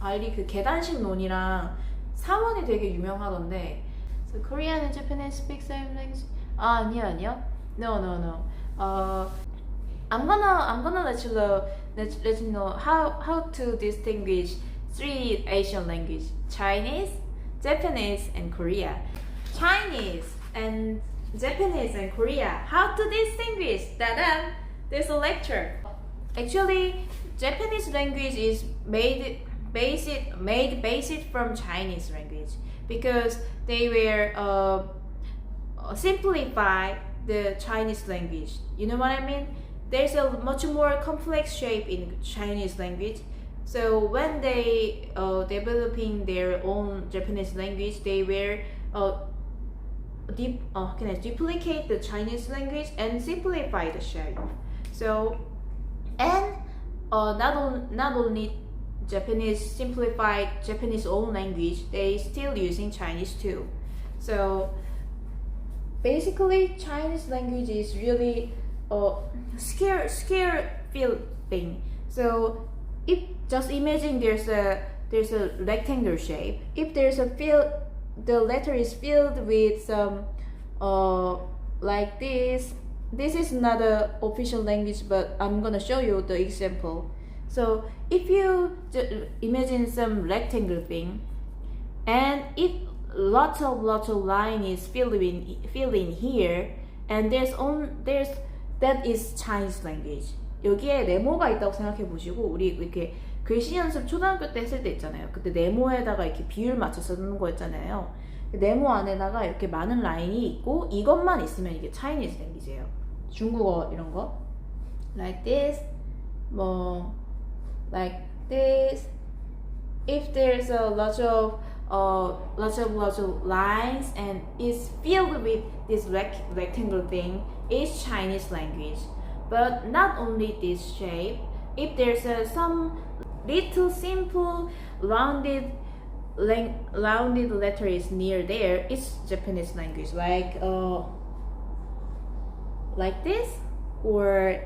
알리 그 계단식 논이랑 사원이 되게 유명하던데. So Korean and Japanese speak same language? 아니요. No. Uh, I'm gonna let you know how to distinguish three Asian languages: Chinese, Japanese, and Korea. Chinese and Japanese and Korea. How to distinguish? Ta-da! There's a lecture. Actually, Japanese language is based from Chinese language because they were simplify the Chinese language. You know what I mean? There's a much more complex shape in Chinese language. So when they developing their own Japanese language, they were duplicate the Chinese language and simplify the shape. So and not only Japanese simplified Japanese own language, they still using Chinese too. So basically, Chinese language is really scare feel thing. So if just imagine there's a rectangle shape. If there's a field, the letter is filled with some like this. This is not an official language, but I'm gonna show you the example. So if you imagine some rectangle thing, and if lots of line is filled in here, and there's that is Chinese language. 여기에 네모가 있다고 생각해 보시고, 우리 이렇게 글씨 연습 초등학교 때 했을 때 있잖아요. 그때 네모에다가 이렇게 비율 맞춰서 쓰는 거 있잖아요. 네모 안에다가 이렇게 많은 라인이 있고 이것만 있으면 이게 Chinese language예요. 중국어 이런 거 like this, 뭐 like this. If there's a lots of lines and is filled with this rectangle thing, is Chinese language. But not only this shape, if there's some little simple rounded letters near there, it's Japanese language, like this, or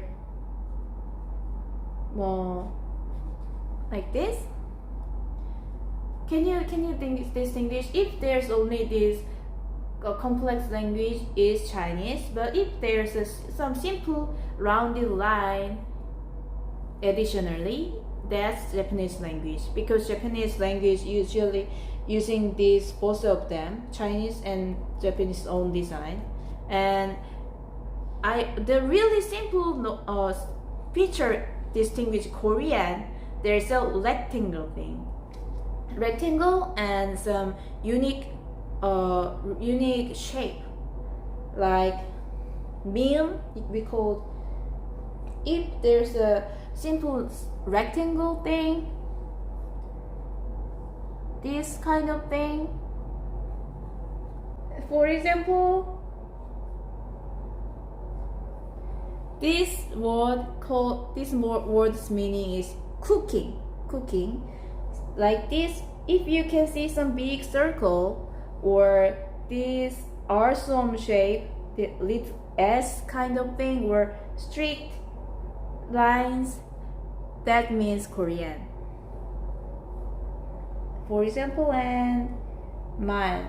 more like this. Can you distinguish if there's only this complex language is Chinese, but if there's some simple rounded line additionally, that's Japanese language, because Japanese language usually using these both of them, Chinese and Japanese own design. And the really simple feature distinguish Korean, there's a rectangle thing. Rectangle and some unique shape, like meal. We call, if there's a simple rectangle thing, this kind of thing. For example, this word's meaning is cooking. Like this, if you can see some big circle or this awesome shape, the little S kind of thing, or straight lines, that means Korean. For example, and mile.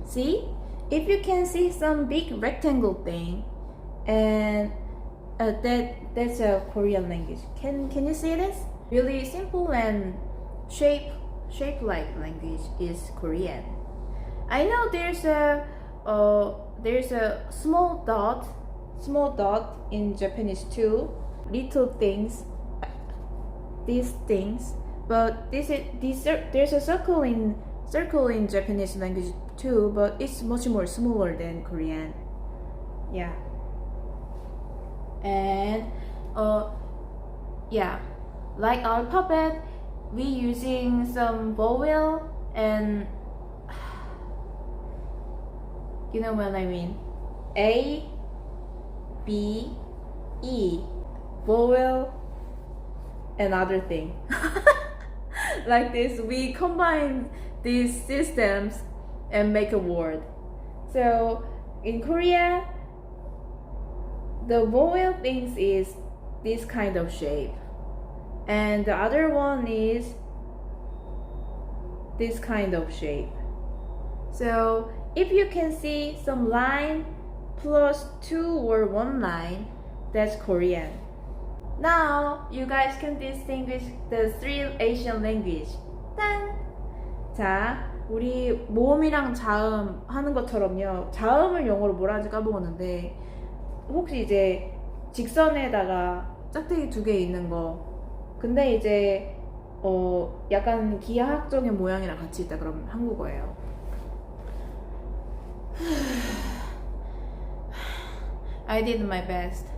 See, if you can see some big rectangle thing, and that's a Korean language. Can you see this? Really simple and shape like language is Korean. I know there's a small dot in Japanese too. Little things, these things, but there's a circle in Japanese language too, but it's much more smaller than Korean. Yeah. And yeah, like our puppet, we using some vowel and you know what I mean, A, B, E, vowel, and other thing. Like this, we combine these systems and make a word. So in Korea, the vowel things is this kind of shape, and the other one is this kind of shape. So if you can see some line plus 2 or 1 line, that's Korean. Now you guys can distinguish the 3 Asian language. 짠! 자, 우리 모음이랑 자음 하는 것처럼요. 자음을 영어로 뭐라 하는지 까먹었는데 혹시 이제 직선에다가 짝대기 2개 있는 거, 근데 이제 약간 기하학적인 모양이랑 같이 있다 그러면 한국어예요. I did my best.